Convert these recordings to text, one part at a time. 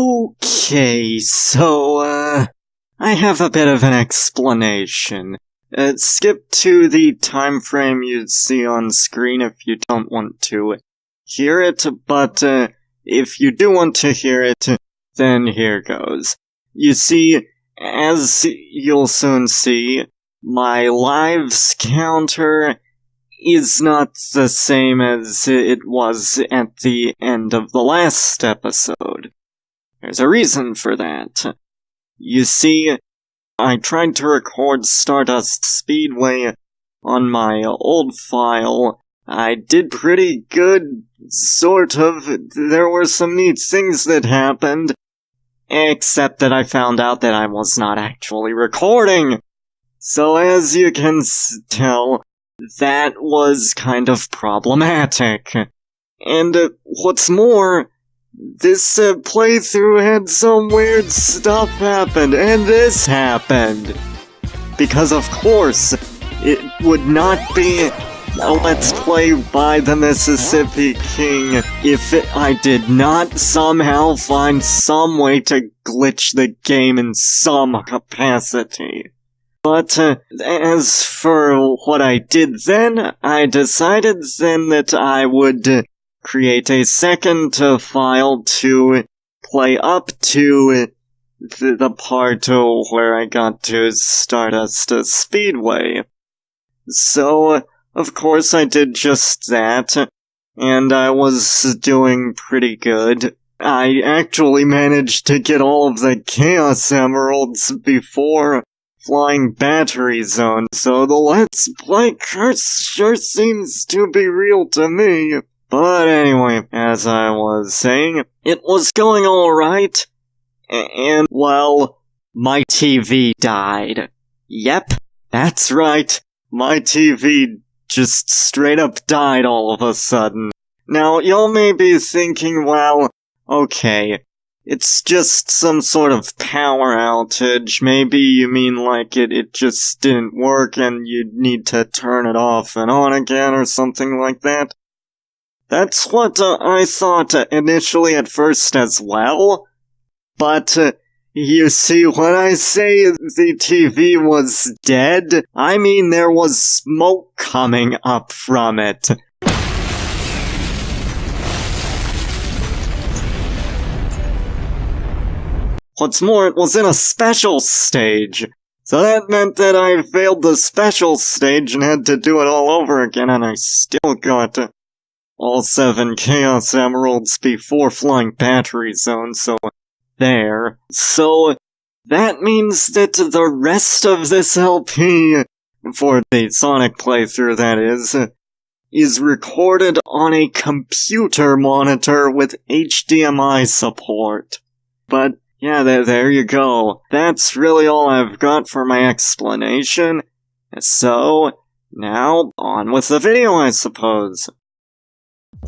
Okay, so, I have a bit of an explanation. Skip to the time frame you'd see on screen if you don't want to hear it, but, if you do want to hear it, then here goes. You see, as you'll soon see, my lives counter is not the same as it was at the end of the last episode. There's a reason for that. You see, I tried to record Stardust Speedway on my old file. I did pretty good, sort of. There were some neat things that happened, except that I found out that I was not actually recording. So as you can tell, that was kind of problematic. And what's more, this playthrough had some weird stuff happen, and this happened. Because of course, it would not be a Let's Play by the Mississippi King if I did not somehow find some way to glitch the game in some capacity. But as for what I did then, I decided then that I would create a second file to play up to the part where I got to Stardust Speedway. So, of course, I did just that, and I was doing pretty good. I actually managed to get all of the Chaos Emeralds before Flying Battery Zone, so the Let's Play curse sure seems to be real to me. But anyway, as I was saying, it was going alright, and, well, my TV died. Yep, that's right, my TV just straight up died all of a sudden. Now, y'all may be thinking, well, okay, it's just some sort of power outage. Maybe you mean like it just didn't work and you need to turn it off and on again or something like that. That's what I thought initially at first as well. But, you see, when I say the TV was dead, I mean there was smoke coming up from it. What's more, it was in a special stage. So that meant that I failed the special stage and had to do it all over again, and I still got all 7 Chaos Emeralds before Flying Battery Zone, so there. So that means that the rest of this LP, for the Sonic playthrough that is recorded on a computer monitor with HDMI support. But yeah, there you go. That's really all I've got for my explanation. So, now, on with the video, I suppose.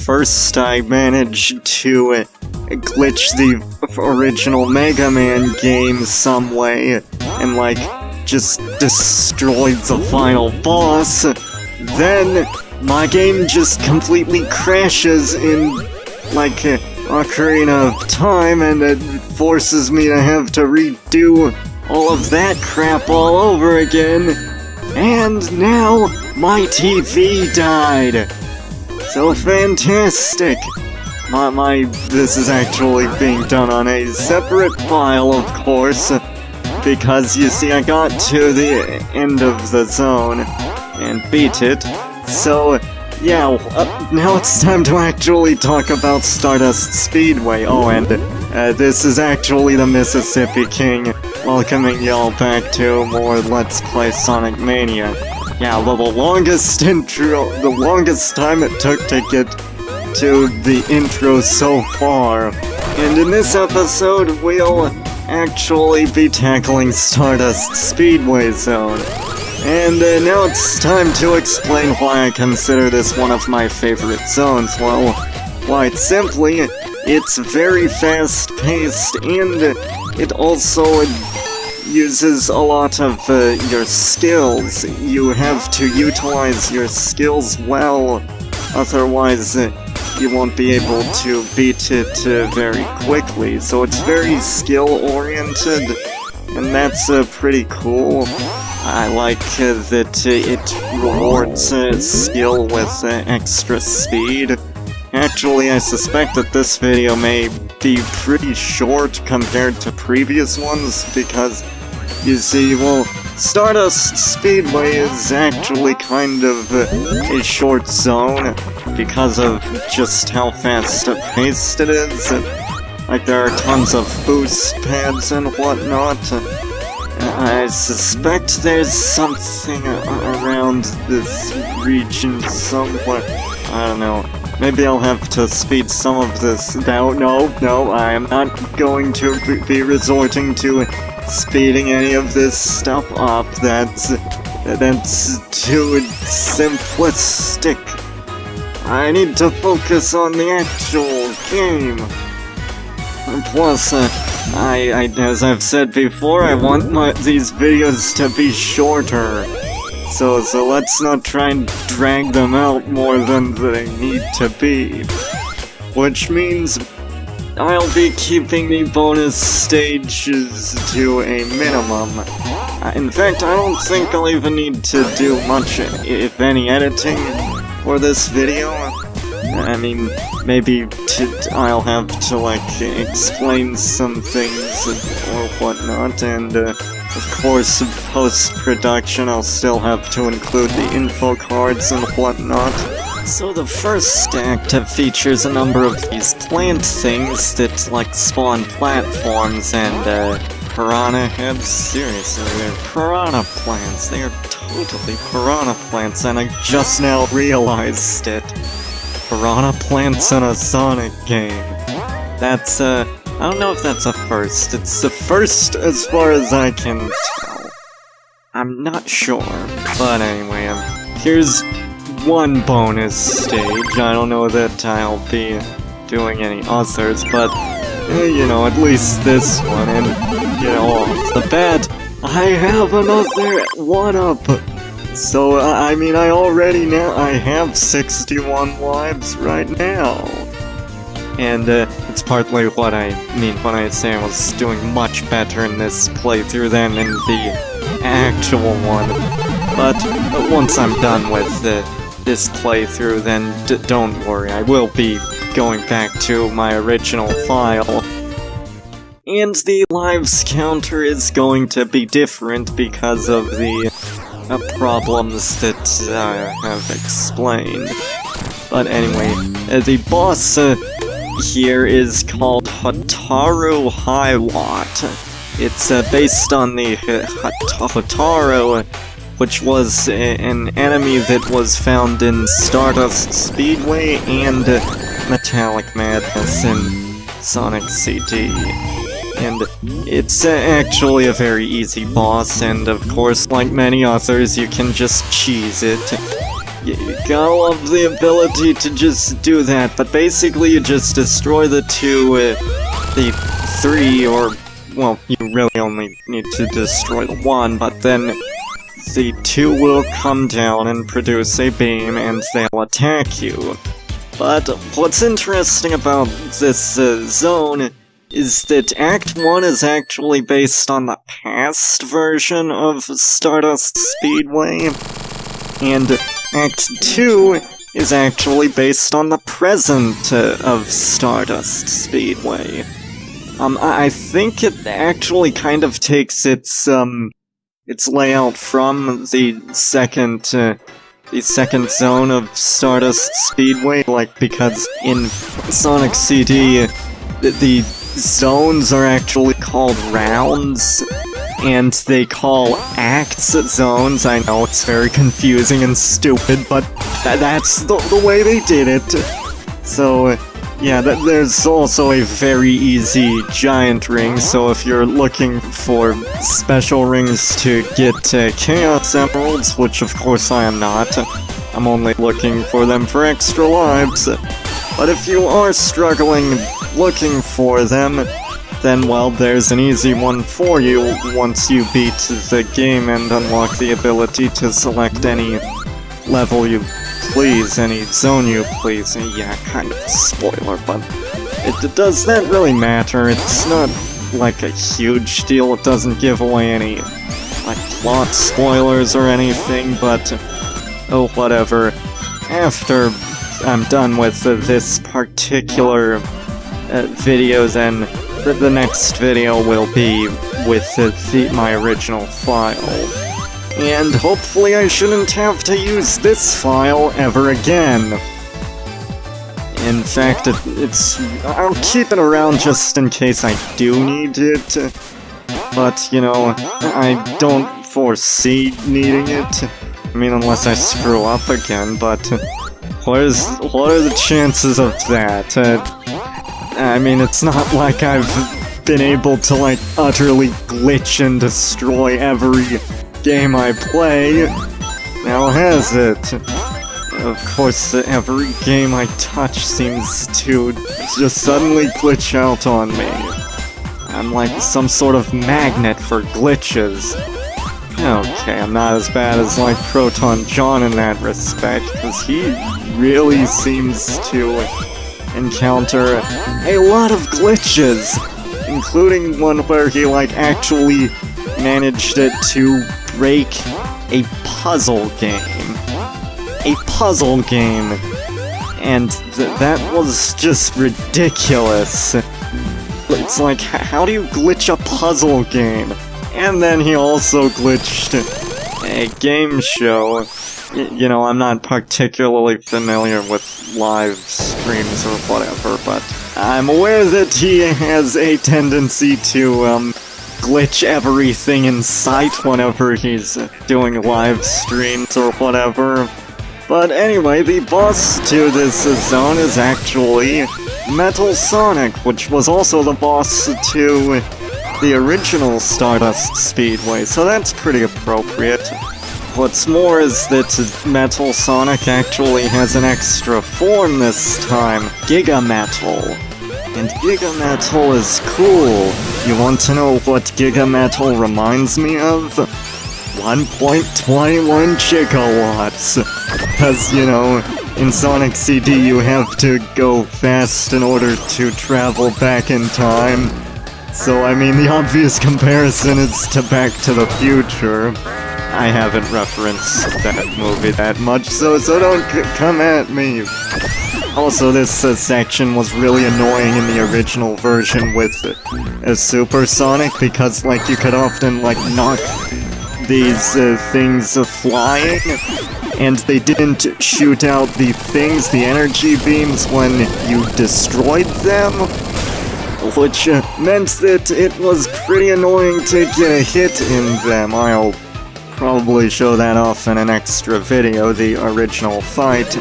First, I managed to glitch the original Mega Man game some way, and like, just destroyed the final boss. Then, my game just completely crashes in, like, Ocarina of Time, and it forces me to have to redo all of that crap all over again. And now, my TV died. So fantastic! This is actually being done on a separate file, of course, because you see I got to the end of the zone and beat it, so yeah, now it's time to actually talk about Stardust Speedway. Oh, and this is actually the Mississippi King, welcoming y'all back to more Let's Play Sonic Mania. Yeah, the longest time it took to get to the intro so far. And in this episode, we'll actually be tackling Stardust Speedway Zone. And now it's time to explain why I consider this one of my favorite zones. Well, quite simply, it's very fast-paced, and it also uses a lot of your skills. You have to utilize your skills well, otherwise you won't be able to beat it very quickly. So it's very skill-oriented, and that's pretty cool. I like that it rewards skill with extra speed. Actually, I suspect that this video may be pretty short compared to previous ones, because, you see, well, Stardust Speedway is actually kind of a short zone because of just how fast-paced it is. Like, there are tons of boost pads and whatnot. I suspect there's something around this region somewhere. I don't know. Maybe I'll have to speed some of this. No, I am not going to be resorting to speeding any of this stuff up. That's too simplistic. I need to focus on the actual game. Plus, as I've said before, I want these videos to be shorter. So let's not try and drag them out more than they need to be. Which means I'll be keeping the bonus stages to a minimum. In fact, I don't think I'll even need to do much, if any, editing for this video. I mean, maybe I'll have to, like, explain some things or whatnot, and, of course, post-production, I'll still have to include the info cards and whatnot. So the first act features a number of these plant things that, like, spawn platforms and, piranha heads. Seriously, they're piranha plants. They are totally piranha plants, and I just now realized it. Piranha plants in a Sonic game. That's, I don't know if that's a first. It's the first as far as I can tell. I'm not sure. But anyway, here's one bonus stage. I don't know that I'll be doing any others, but, you know, at least this one. And, you know, off the bat, I have another one-up. So, I mean, I have 61 lives right now. And, it's partly what I mean when I say I was doing much better in this playthrough than in the actual one. But once I'm done with this playthrough, then don't worry, I will be going back to my original file. And the lives counter is going to be different because of the problems that I have explained. But anyway, the boss here is called Hotaru Hi-Watt. It's based on the Hotaru, which was an enemy that was found in Stardust Speedway and Metallic Madness in Sonic CD. And it's actually a very easy boss, and of course, like many others, you can just cheese it. You gotta love the ability to just do that, but basically you just destroy the three, or, well, you really only need to destroy the one, but then the two will come down and produce a beam, and they'll attack you. But what's interesting about this zone is that Act 1 is actually based on the past version of Stardust Speedway, and Act 2 is actually based on the present of Stardust Speedway. I think it actually kind of takes its layout from the second zone of Stardust Speedway, like, because in Sonic CD, the zones are actually called rounds, and they call acts zones. I know it's very confusing and stupid, but that's the way they did it. So, yeah, there's also a very easy giant ring, so if you're looking for special rings to get Chaos Emeralds, which of course I am not, I'm only looking for them for extra lives. But if you are struggling looking for them, then, well, there's an easy one for you once you beat the game and unlock the ability to select any level you please, any zone you please. Yeah, kind of a spoiler, but it does that really matter? It's not like a huge deal. It doesn't give away any like plot spoilers or anything, but oh, whatever. After I'm done with this particular video, then the next video will be with my original file. And hopefully I shouldn't have to use this file ever again. In fact, I'll keep it around just in case I do need it. But, you know, I don't foresee needing it. I mean, unless I screw up again, but what are the chances of that? I mean, it's not like I've been able to, like, utterly glitch and destroy every game I play. Now has it? Of course, every game I touch seems to just suddenly glitch out on me. I'm like some sort of magnet for glitches. Okay, I'm not as bad as like Proton John in that respect, because he really seems to encounter a lot of glitches, including one where he like actually managed to break a puzzle game. A puzzle game. And that was just ridiculous. It's like, how do you glitch a puzzle game? And then he also glitched a game show. You know, I'm not particularly familiar with live streams or whatever, but I'm aware that he has a tendency to, glitch everything in sight whenever he's doing live streams or whatever. But anyway, the boss to this zone is actually Metal Sonic, which was also the boss to the original Stardust Speedway, so that's pretty appropriate. What's more is that Metal Sonic actually has an extra form this time, Giga Metal. And Giga Metal is cool. You want to know what Giga Metal reminds me of? 1.21 gigawatts. Because, you know, in Sonic CD you have to go fast in order to travel back in time. So, I mean, the obvious comparison is to Back to the Future. I haven't referenced that movie that much, so don't come at me. Also, this section was really annoying in the original version with Super Sonic, because, like, you could often, like, knock these things flying, and they didn't shoot out the things, the energy beams, when you destroyed them, which meant that it was pretty annoying to get a hit in them. I'll probably show that off in an extra video, the original fight.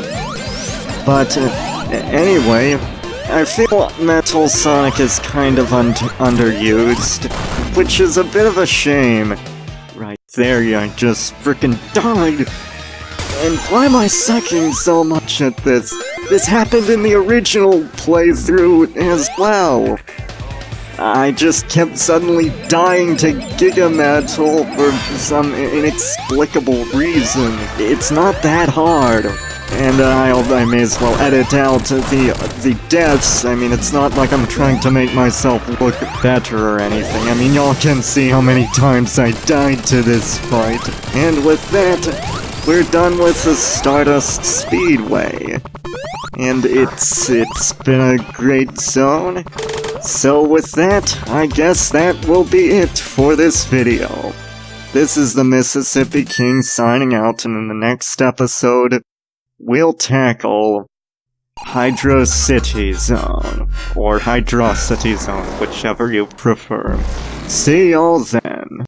But anyway, I feel Metal Sonic is kind of underused, which is a bit of a shame. Right there, I just frickin' died! And why am I sucking so much at this? This happened in the original playthrough as well. I just kept suddenly dying to Giga Metal for some inexplicable reason. It's not that hard. And I may as well edit out the deaths. I mean, it's not like I'm trying to make myself look better or anything. I mean, y'all can see how many times I died to this fight. And with that, we're done with the Stardust Speedway. And it's been a great zone. So with that, I guess that will be it for this video. This is the Mississippi King signing out, and in the next episode, we'll tackle Hydro City Zone, or Hydrocity Zone, whichever you prefer. See y'all then.